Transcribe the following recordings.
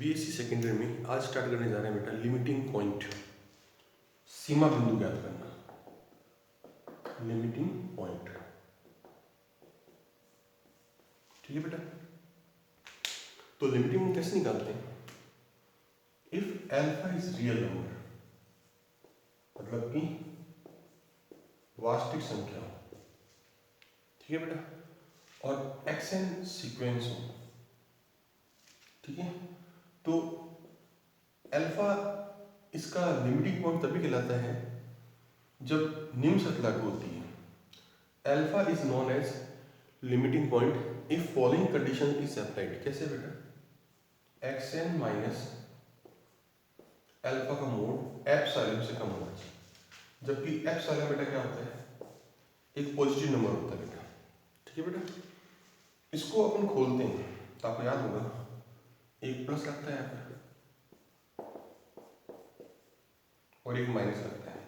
BSc secondary में आज start करने जा रहे हैं बेटा लिमिटिंग पॉइंट, सीमा बिंदु ज्ञात करना। लिमिटिंग पॉइंट, ठीक है बेटा। तो लिमिटिंग पॉइंट कैसे निकालते हैं? If alpha is real number, मतलब कि वास्तविक संख्या हो, ठीक है बेटा, और एक्सएन सीक्वेंस हो, ठीक है, तो अल्फा इसका लिमिटिंग पॉइंट तभी कहलाता है जब निम्न शर्त लागू होती है। Alpha is known as limiting point if following condition is applied. कैसे बेटा? एक्सएन माइनस अल्फा का मोड एप्सिलॉन से कम होना चाहिए, जबकि एप्सिलॉन बेटा क्या होता है? एक पॉजिटिव नंबर होता है बेटा, ठीक है बेटा। इसको अपन खोलते हैं तो आपको याद होगा एक प्लस लगता है यहाँ पर और एक माइनस लगता है।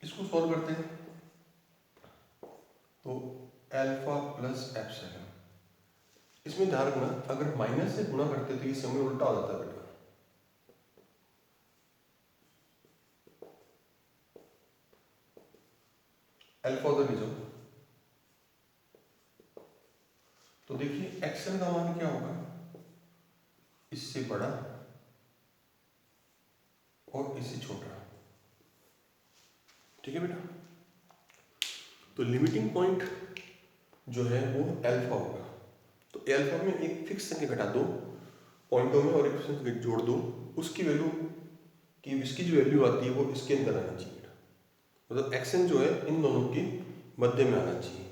इसको सॉल्व करते हैं तो अल्फा प्लस एप्सिलॉन, इसमें ध्यान रखना अगर माइनस से गुणा करते तो ये समय उल्टा हो जाता है बेटा। अल्फा उधर ले जाओ तो देखिए एक्शन का मान क्या होगा? इससे बड़ा और इससे छोटा, ठीक है बेटा। तो लिमिटिंग पॉइंट जो है वो अल्फा होगा। तो अल्फा में एक फिक्स संख्या घटा दो पॉइंटों में और एक फिक्स संख्या जोड़ दो, उसकी वैल्यू की इसकी जो वैल्यू आती है वो इसके अंदर आना चाहिए बेटा, मतलब एक्शन जो है इन दोनों के मध्य में आना चाहिए।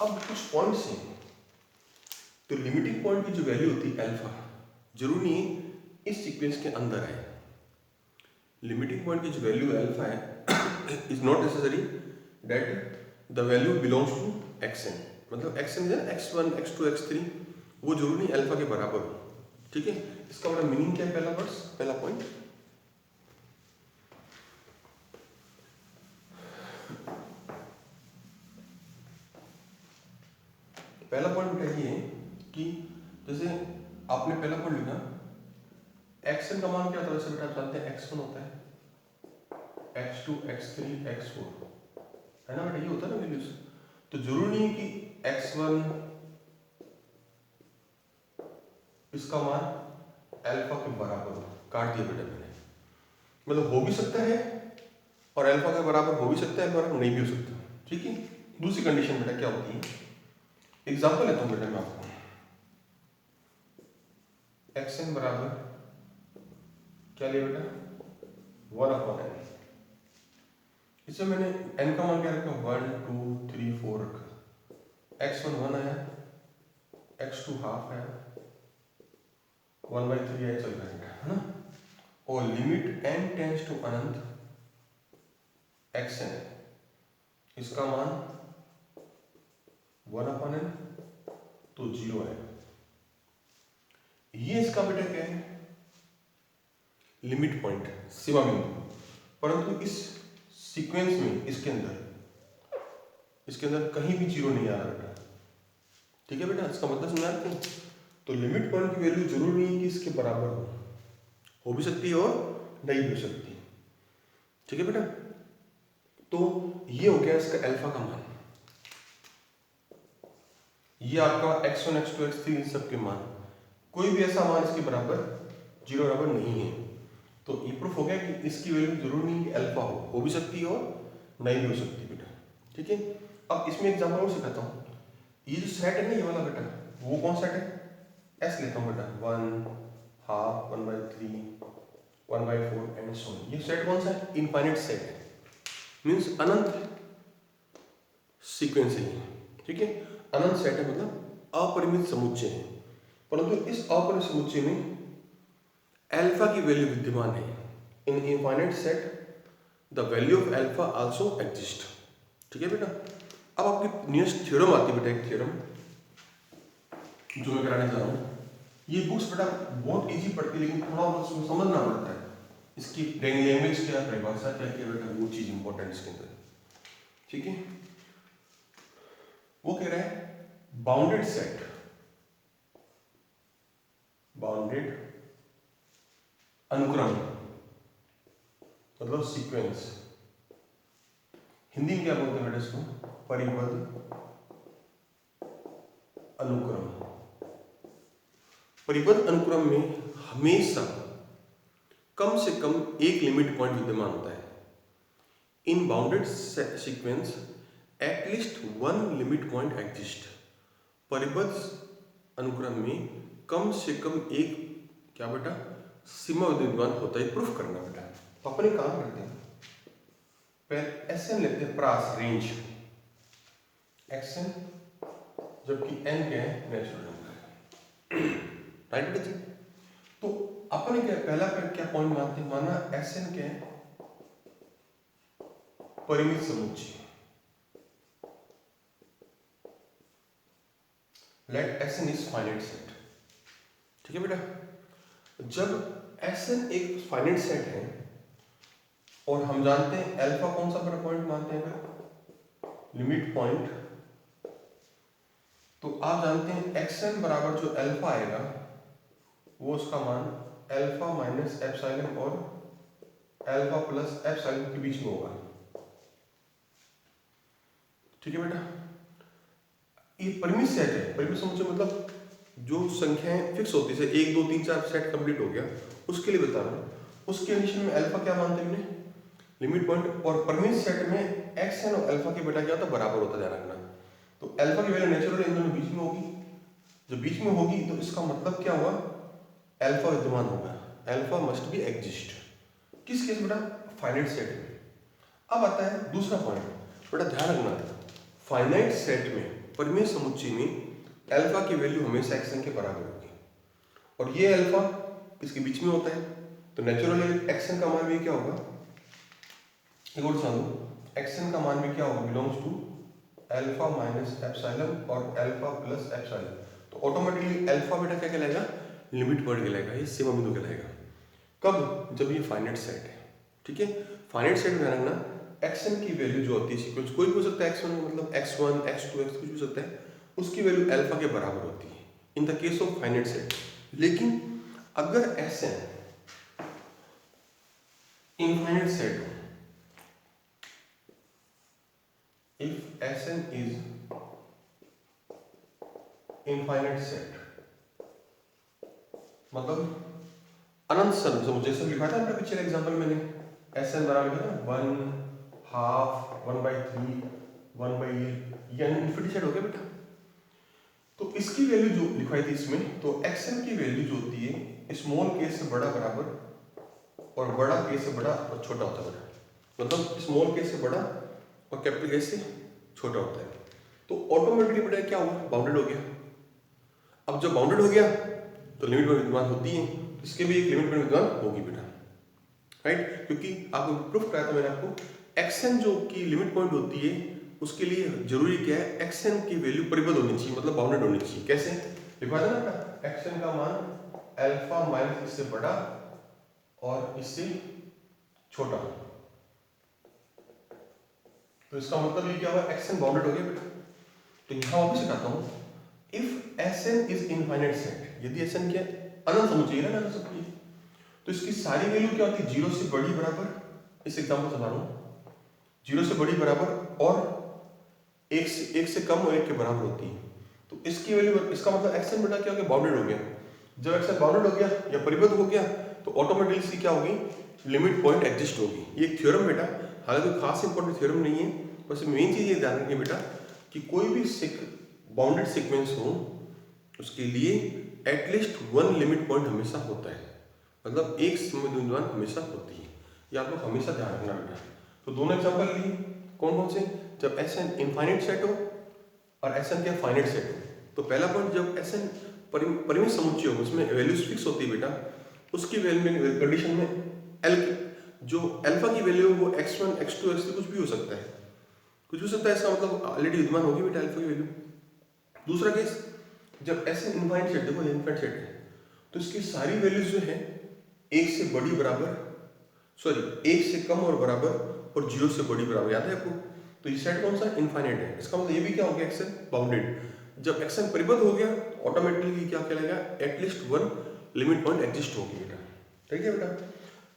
अब कुछ पॉइंट्स हैं, तो लिमिटिंग पॉइंट की जो वैल्यू होती है अल्फा, जरूरी नहीं है इस सीक्वेंस के अंदर आए। लिमिटिंग पॉइंट की जो वैल्यू अल्फा है is not necessary that the value belongs to x n, मतलब एक्सएन है x1 x2 x3 वो जरूरी नहीं अल्फा के बराबर हो, ठीक है। इसका बड़ा मीनिंग क्या है? पहला वर्ड्स, पहला पॉइंट, पहला पॉइंट बेटा ये है कि जैसे आपने पहला पॉइंट लिखा एक्सएन का मान क्या होता है? वैसे बेटा आप जानते हैं x1 होता है, x2 x3 x4 है ना बेटा, ये होता है ना वैल्यूज। तो जरूरी नहीं कि x1 इसका मान अल्फा के बराबर हो, काट दिया बेटा मैंने, मतलब हो भी सकता है और अल्फा के बराबर हो भी सकता है, बराबर नहीं भी हो सकता, ठीक है। दूसरी कंडीशन बेटा क्या होती है? एग्जांपल लेता हूं बेटा मैं आपको, एक्सएन बराबर क्या लिया बेटा? 1/n। इसमें मैंने n का मान क्या रखा? 1 2 3 4 रखा। x1 1 आया, x2 हाफ आया, 1/3 आया, चल रहा है ना। और लिमिट n टेंड्स टू अनंत xn, इसका मान 1/n तो 0 है। ये इसका बेटा क्या है? लिमिट पॉइंट, सीमा बिंदु। परंतु इस सीक्वेंस में इसके अंदर कहीं भी 0 नहीं आ रहा बेटा, ठीक है बेटा। इसका मतलब समझाते हैं, तो लिमिट पॉइंट की वैल्यू जरूरी नहीं है कि इसके बराबर हो भी सकती है और नहीं भी हो सकती है, ठीक है बेटा। तो ये हो गया इसका अल्फा का मान, ये आपका x1 x2 x3 इन सब के मान, कोई भी ऐसा मान इसके बराबर 0 बराबर नहीं है। तो ये प्रूफ हो गया कि इसकी वैल्यू जरूरी नहीं कि अल्फा हो भी सकती है और नहीं भी हो सकती बेटा, ठीक है। अब इसमें एग्जांपल और सिखाता हूँ। ये जो सेट है ना, ये वाला बेटा, वो कौन सेट है? एस लेता हूँ बेटा, 1 हाफ 1/3 1/4 एंड सो ऑन। ये सेट कौन सा है? इनफाइनाइट सेट है, मीन्स अनंत सीक्वेंस है, ठीक है। अनंत सेट है मतलब अपरिमित समुच्चय है, परंतु इस अपरिमित समुच्चय में अल्फा की वैल्यू विद्यमान है। इन infinite set the value of alpha also exist, ठीक है बेटा। अब आपकी नियरेस्ट थ्योरम आती है बेटा, एक थ्योरम जो मैं कराने जा रहा हूँ। ये बुक्स बेटा बहुत इजी पढ़ती है, लेकिन थोड़ा बहुत उसमें समझना पड़ता है, इसकी लैंग्वेज क्या, परिभाषा क्या है बेटा, वो चीज इंपॉर्टेंट इसके अंदर, ठीक है। वो कह रहा है बाउंडेड सेट बाउंडेड अनुक्रम मतलब सीक्वेंस, हिंदी में क्या बोलते हैं बेटा इसको? परिबद्ध अनुक्रम। परिबद्ध अनुक्रम में हमेशा कम से कम एक लिमिट पॉइंट विद्यमान होता है। In bounded sequence at least one limit point exist. परिबद्ध अनुक्रम में कम से कम एक क्या बेटा सीमा विद्यमान होता है। प्रूफ करना बेटा। तो अपन एक काम करते हैं, पहले एस एन लेते हैं, प्रास रेंज एक्स एन, जबकि एन क्या है? Natural number. राइट बेटा जी। तो अपन क्या पहला क्या पॉइंट मानते हैं? माना एस एन क्या है? परिमित समुच्चय। Let S N is finite set. ठीक है बेटा। जब एस एन एक फाइनाइट सेट है और हम जानते हैं अल्फा कौन सा बड़ा पॉइंट मानते हैं? Limit point. तो आप जानते हैं एक्स एन बराबर जो अल्फा आएगा वो उसका मान अल्फा माइनस एप्सिलॉन और अल्फा प्लस एप्सिलॉन के बीच में होगा। ठीक है बेटा। ये परिमित सेट है। परिमित समुच्चय मतलब जो संख्याएं फिक्स होती है, 1 2 3 4 सेट कंप्लीट हो गया, उसके लिए बता रहा हूं। उस कंडीशन में अल्फा क्या मानते हैं? Limit point. और परिमित सेट में एक्स एन और अल्फा की बेटा क्या होता है? बराबर होता, ध्यान रखना। तो अल्फा की वैल्यू नेचुरल इन दोनों बीच में होगी। जब बीच में होगी तो इसका मतलब क्या हुआ? अल्फा विद्यमान होगा। Alpha must be exist. किस केस बेटा? फाइनाइट सेट में। अब आता है दूसरा पॉइंट बेटा, ध्यान रखना। फाइनाइट सेट में परिमेय समुच्चय में अल्फा की वैल्यू हमेशा एक्स एन के बराबर होगी और ये अल्फा इसके बीच में होता है। तो नेचुरली एक्स एन का मान भी क्या होगा? एक और समझो, एक्स एन का मान भी क्या होगा? Belongs to alpha minus epsilon और अल्फा प्लस एप्सिलॉन। तो ऑटोमेटिकली अल्फा बेटा क्या कहलाएगा? लिमिट पॉइंट कहलाएगा, ये सीमा बिंदु कहलाएगा। कब? जब ये फाइनाइट सेट है। ठीक है। फाइनाइट सेट में रखना एक्स एन की वैल्यू जो होती है सीक्वेंस कोई भी हो सकता है, एक्स वन मतलब x1 x2 x कुछ भी हो सकता है, उसकी वैल्यू अल्फा के बराबर होती है in the case of finite set. लेकिन अगर एस एन इनफाइनाइट सेट हो, if S N is infinite set मतलब अनंत समुच्चय, जैसे लिखा था ना पिछले एग्जांपल मैंने, एस एन बराबर लिखा था 1/2 1/3 1/8, यानी इनफिनिटी सेट हो गया बेटा। तो इसकी वैल्यू जो लिखवाई थी इसमें, तो एक्स एन की वैल्यू जो होती है स्मॉल के से बड़ा बराबर और बड़ा के से बड़ा और छोटा होता है। मतलब स्मॉल के से बड़ा और कैपिटल के से छोटा होता है। तो ऑटोमेटिकली बेटा क्या हुआ? बाउंडेड हो गया। अब जब बाउंडेड हो गया तो लिमिट पर विद्यमान होती है, इसके भी एक लिमिट पर विद्यमान होगी बेटा। राइट। क्योंकि आपको प्रूफ कराया था मैंने आपको, एक्सएन जो की लिमिट पॉइंट होती है उसके लिए जरूरी क्या है? एक्सएन की वैल्यू परिबद्ध होनी चाहिए, मतलब बाउंडेड होनी चाहिए। कैसे लिखवा देना बेटा? एक्सएन का मान अल्फा माइनस इससे बड़ा और इससे छोटा। तो इसका मतलब ये क्या हुआ? एक्सएन बाउंडेड हो गया बेटा। तो यहां वापस सिखाता हूं, if S N is infinite set, यदि एसएन क्या अनंत समुच्चय है ना, अनंत समुच्चय, तो इसकी सारी वैल्यू क्या होती है? 0 से बड़ी बराबर, इस एग्जांपल से बता रहा हूं, 0 से बड़ी बराबर और 1 से कम और 1 के बराबर होती है। तो इसकी वैल्यू, इसका मतलब एक्सएन बेटा क्या हो गया? बाउंडेड हो गया। जब एक्सएन बाउंडेड हो गया या परिबद्ध हो गया तो ऑटोमेटिकली क्या होगी? लिमिट पॉइंट एग्जिस्ट होगी। ये एक थ्योरम बेटा, हालांकि खास इंपॉर्टेंट थ्योरम नहीं है, बस मेन चीज ये ध्यान रखिए बेटा कि कोई भी बाउंडेड सीक्वेंस हो उसके लिए एटलीस्ट वन लिमिट पॉइंट हमेशा होता है, मतलब एक सीमा बिंदु हमेशा होती है। ये आप लोग हमेशा ध्यान रखना बेटा। तो दोनों एग्जांपल लिए कौन कौन से? जब एस एन इनफाइनाइट सेट हो और एस एन क्या फाइनाइट सेट हो। तो पहला पॉइंट, जब एस एन परिमित समुच्चय हो उसमें वैल्यूज फिक्स होती है बेटा, उसकी वैल्यू कंडीशन में एल जो अल्फा की वैल्यू वो x1 x2 x3 कुछ भी हो सकता है, कुछ भी हो सकता है। इसका मतलब ऑलरेडी विद्यमान होगी बेटा अल्फा की वैल्यू। दूसरा केस, जब एस एन इनफाइनाइट सेट, देखो इनफाइनाइट सेट है तो इसकी सारी वैल्यूज जो है 1 से बड़ी बराबर, सॉरी 1 से कम और बराबर और 0 से बड़ी बराबर, याद है आपको? तो ये सेट कौन सा? इनफाइनाइट है। इसका मतलब ये भी क्या हो गया? Xn bounded. जब एक्सएन परिबद्ध हो गया ऑटोमेटिकली क्या कहलाएगा? At least one limit point exist होगी बेटा। ठीक है बेटा।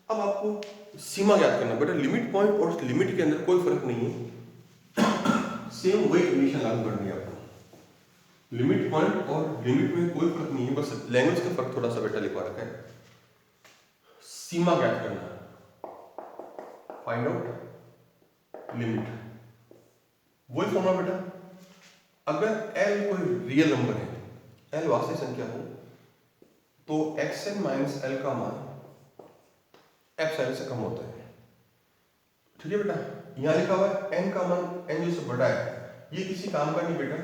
अब आपको सीमा ज्ञात करना बेटा। लिमिट पॉइंट और लिमिट के अंदर कोई फर्क नहीं है, सेम वही कंडीशन लागू करनी है आपको। लिमिट पॉइंट और लिमिट में कोई फर्क नहीं है, बस लैंग्वेज का फर्क थोड़ा सा बेटा लिखवा रखा है। सीमा ज्ञात करना, फाइंड आउट लिमिट, वही फॉर्मूला बेटा। अगर l कोई रियल नंबर है, l वास्तविक संख्या हो, तो xn माइनस l का मान एप्सिलॉन से कम होता है। ठीक है बेटा। यहाँ लिखा हुआ है n का मान n जो से बड़ा है, ये किसी काम का नहीं बेटा,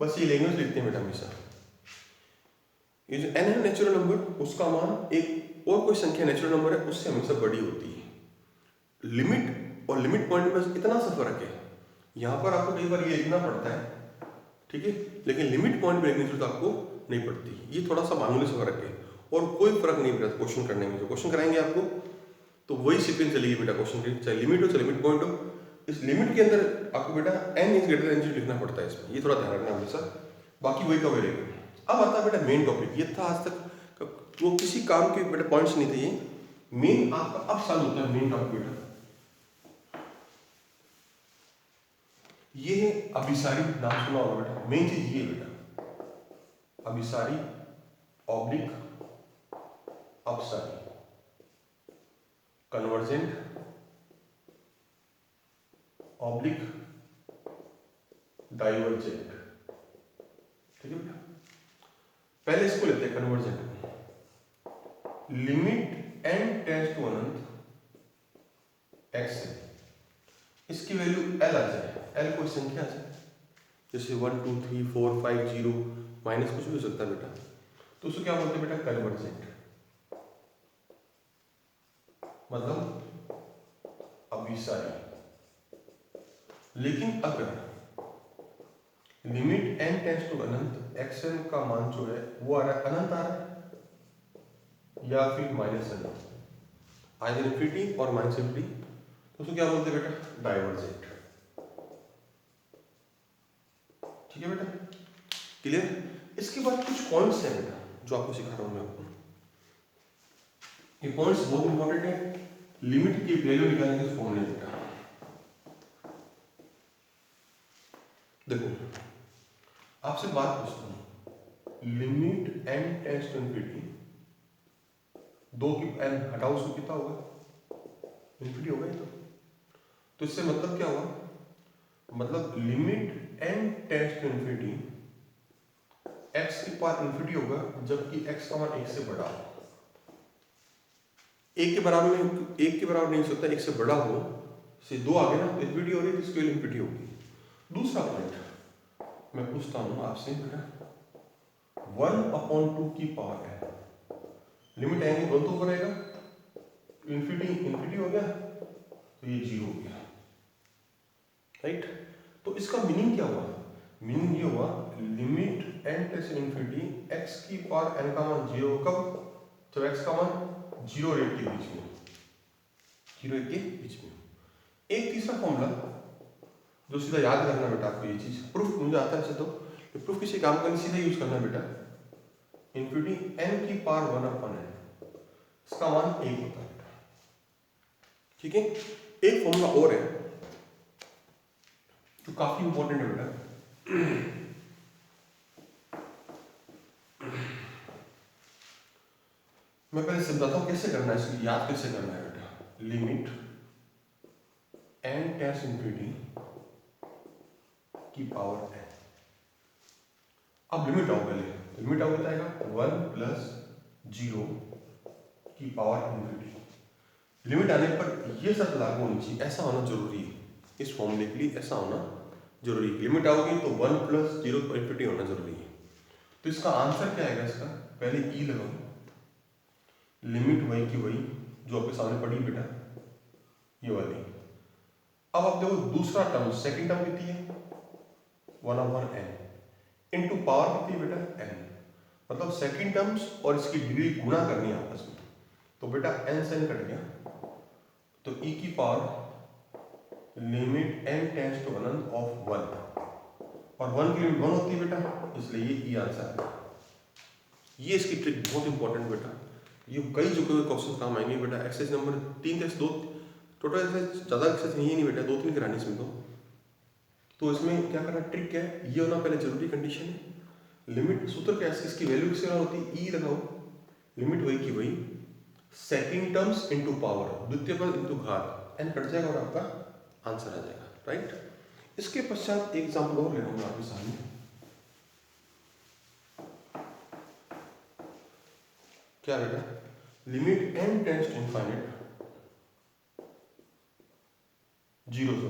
बस ये लैंग्वेज लिखते हैं बेटा हमेशा। ये जो n है नेचुरल नंबर, उसका मान एक और कोई संख्या नेचुरल नंबर है उससे हमेशा बड़ी होती है। लिमिट और लिमिट पॉइंट में इतना सा फर्क है, यहाँ पर आपको कई बार ये लिखना पड़ता है, ठीक है, लेकिन लिमिट पॉइंट पे लिखने की जरूरत आपको नहीं पड़ती। ये थोड़ा सा मामूली सा फर्क है और कोई फर्क नहीं पड़ता क्वेश्चन करने में। जो क्वेश्चन कराएंगे आपको तो वही सीक्वेंस चलेगी बेटा क्वेश्चन की, चाहे लिमिट हो चाहे लिमिट पॉइंट हो। इस लिमिट के अंदर आपको बेटा n इज ग्रेटर देन 0 लिखना पड़ता है इसमें, ये थोड़ा ध्यान रखना हमेशा, बाकी वही कवर रहेगा। अब आता है बेटा मेन टॉपिक। ये था आज तक वो किसी काम के बेटा पॉइंट्स नहीं थे, ये मेन आपका अब सॉल्व होता है मेन टॉपिक बेटा। ये है अभिसारी, नाम सुना होगा बेटा। मेन चीज ये बेटा, अभिसारी ऑब्लिक अपसारी, कन्वर्जेंट ऑब्लिक डाइवर्जेंट। ठीक है बेटा। पहले इसको लेते हैं convergent. Limit n tends to अनंत x है, इसकी वैल्यू l आ जाए, l कोई संख्या है जैसे 1 2 3 4 5 0 माइनस कुछ भी हो सकता है बेटा, तो उसको क्या बोलते हैं बेटा कन्वर्जेंट, मतलब अभिसारी। लेकिन अगर लिमिट n टेंड्स टू अनंत xn का मान जो है वो आ रहा है अनंत आ रहा है या फिर माइनस अनंत, आइदर इंफिनिटी और माइनस इंफिनिटी, तो उसको क्या बोलते हैं बेटा डाइवर्जेंट। ठीक है बेटा, क्लियर। इसके बाद कुछ पॉइंट्स हैं बेटा जो आपको सिखा रहा हूं मैं आपको। ये पॉइंट्स बहुत इंपॉर्टेंट है लिमिट की वैल्यू निकालने के फॉर्मूले बेटा। देखो आपसे बात पूछता हूं, limit n tends to infinity, 2 की n हटाओ उसको कितना होगा, इंफिनिटी होगा ये तो इससे मतलब क्या हुआ, मतलब limit n tends to infinity x की पावर इंफिनिटी होगा जबकि x का मान 1 से बड़ा हो। 1 के बराबर नहीं हो सकता, 1 से बड़ा हो, से 2 आ गए ना, तो इंफिनिटी हो रही है, इसकी वैल्यू इंफिनिटी होगी। दूसरा पॉइंट मैं पूछता हूं आपसे बेटा, 1/2 की पावर है, लिमिट आएंगे 1 तो बनेगा, इंफिनिटी हो गया तो ये 0 हो गया, राइट। तो इसका मीनिंग क्या हुआ, मीनिंग ये हुआ limit n tends to infinity x की पावर n का मान 0 कब, जब x का मान 0 और 1 के बीच में, 0 1 के बीच में। एक तीसरा फॉर्मूला जो सीधा याद रखना बेटा आपको, ये चीज प्रूफ मुझे आता है, तो प्रूफ किसी काम का नहीं, सीधा यूज करना बेटा, इंफिनिटी n की पावर 1/n, इसका मान 1 होता है बेटा। ठीक है। एक फॉर्मूला और है जो काफी इंपॉर्टेंट है बेटा, मैं पहले समझाता हूं कैसे करना है, इसको याद कैसे करना है बेटा। लिमिट n टेंड्स इंफिनिटी की पावर n, अब लिमिट आओ, पहले लिमिट आओ कितना आएगा 1 प्लस 0 की पावर इंफिनिटी। लिमिट आने पर ये सब लागू होनी चाहिए, ऐसा होना जरूरी है, इस फॉर्मूले के लिए ऐसा होना जरूरी है। लिमिट आओगी तो 1 प्लस 0 इंफिनिटी होना जरूरी है। तो इसका आंसर क्या आएगा, इसका पहले ई लगाओ, लिमिट वही की वही जो आपके सामने पड़ी बेटा, ये वाली। अब आप देखो दूसरा टर्म, सेकंड टर्म कितनी है 1/n इनटू पावर कितनी बेटा n, मतलब सेकंड टर्म्स और इसकी डिग्री गुणा करनी है आपस में, तो बेटा n से n कट गया, तो e की power limit n tends to अनंत ऑफ 1, और 1 की लिमिट 1 होती है बेटा, इसलिए ये e आंसर है। ये इसकी ट्रिक बहुत इंपॉर्टेंट बेटा, ये कई चुके हुए क्वेश्चन काम आएंगे बेटा। एक्सरसाइज नंबर 3 2 टोटल एक्सरसाइज ज़्यादा एक्सरसाइज है ही नहीं बेटा, 2-3 करानी इसमें तो इसमें क्या करना, ट्रिक क्या है, ये होना पहले जरूरी कंडीशन है। लिमिट सूत्र क्या है, इसकी वैल्यू किससे होती है, ई लगाओ, लिमिट वही की वही, सेकंड टर्म्स इनटू पावर, द्वितीय पद इनटू घात, एन कट जाएगा और आपका आंसर आ जाएगा, राइट। इसके पश्चात एक एग्जाम्पल और ले रहा हूँ आपके सामने। क्या बेटा, limit n tends to infinite 0 से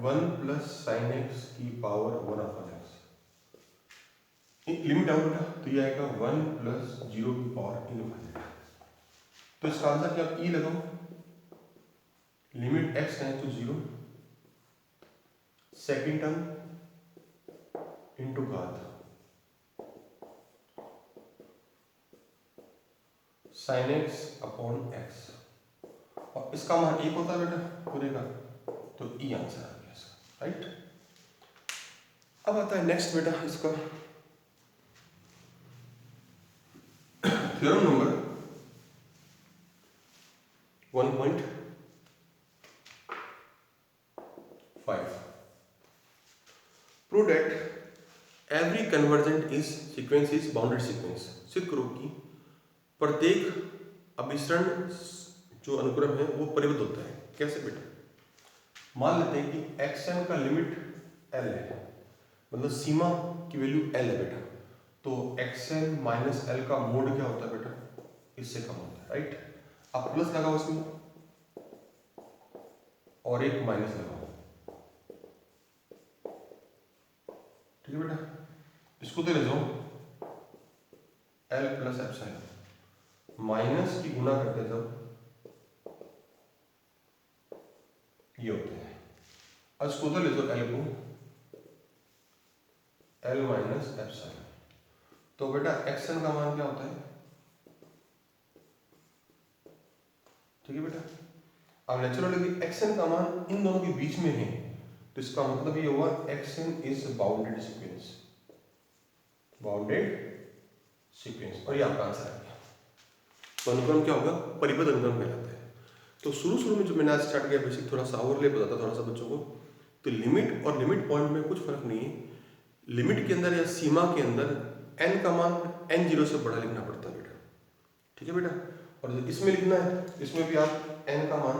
1 प्लस साइन एक्स की पावर 1 अपॉन एक्स, लिमिट आओ बेटा, तो ये आएगा 1 प्लस 0 की पावर इनफाइनाइट। तो इसका आंसर क्या, ई लगाओ, limit x tends to 0, second term into घात साइन एक्स अपॉन एक्स, और इसका मान 1 होता है बेटा पूरे का, तो ई आंसर आ गया इसका, राइट। अब आता है नेक्स्ट बेटा इसका theorem number 1.5। Prove that every convergent is sequence is bounded sequence. सिद्ध करो कि प्रत्येक अभिसरण जो अनुक्रम है वो परिबद्ध होता है। कैसे बेटा, मान लेते हैं कि एक्सएन का लिमिट एल है, मतलब सीमा की वैल्यू एल है बेटा, तो एक्सएन माइनस एल का मोड क्या होता है बेटा, इससे कम होता है, राइट। अब प्लस लगाओ इसमें और एक माइनस लगाओ, ठीक है बेटा। इसको तो ले जाओ एल प्लस एप्सिलॉन, माइनस की गुना करते जब ये होते हैं, अब इसको तो ले जाओ एल को, एल माइनस एप्सिलॉन, तो बेटा एक्सएन का मान क्या होता है, ठीक है बेटा। अब नेचुरली एक्सएन का मान इन दोनों के बीच में है, तो इसका मतलब ये हुआ xn is bounded sequence, bounded sequence, और ये आपका आंसर आ गया। तो अनुक्रम क्या होगा, परिबद्ध अनुक्रम कहलाता है। तो शुरू में जो मैंने आज स्टार्ट किया बेसिक थोड़ा सा ओवरले बताता थोड़ा सा बच्चों को, तो लिमिट और लिमिट पॉइंट में कुछ फर्क नहीं है। लिमिट के अंदर या सीमा के अंदर n का मान n0 से बड़ा लिखना पड़ता है बेटा, ठीक है बेटा। और इसमें लिखना है, इसमें भी आप n का मान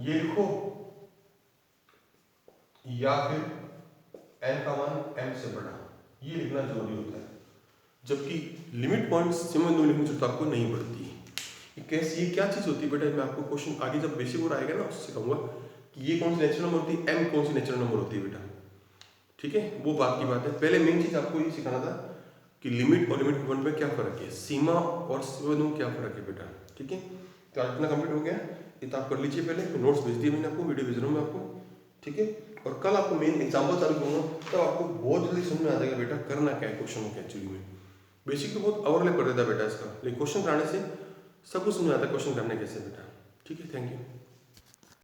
ये लिखो या फिर n का मान m से बड़ा, ये लिखना जरूरी होता है। जबकि लिमिट पॉइंट सीमा में लिखने की जरूरत आपको नहीं पड़ती है। ये कैसे, ये क्या चीज होती है बेटा, मैं आपको क्वेश्चन आगे जब बेसिक और आएगा ना उससे कहूंगा कि ये कौन सी नेचुरल नंबर होती है, m कौन सी नेचुरल नंबर होती है बेटा, ठीक है। वो बात की बात है, पहले मेन चीज आपको ये सिखाना था कि लिमिट और लिमिट पॉइंट में क्या फर्क है, सीमा और सीमा में क्या फर्क है बेटा, ठीक है। तो आज इतना कंप्लीट हो गया, ये तो आप कर लीजिए। पहले नोट्स भेज दिए मैंने आपको, वीडियो भेज रहा हूँ मैं आपको, ठीक है। और कल आपको मेन एग्जाम्पल चालू करूँगा, तब आपको बहुत जल्दी समझ में आ जाएगा बेटा करना क्या है क्वेश्चन को एक्चुअली में। बेसिक तो बहुत ओवरलैप कर देता है बेटा इसका, लेकिन क्वेश्चन कराने से सब कुछ समझ आता है क्वेश्चन करने कैसे बेटा, ठीक है। Thank you.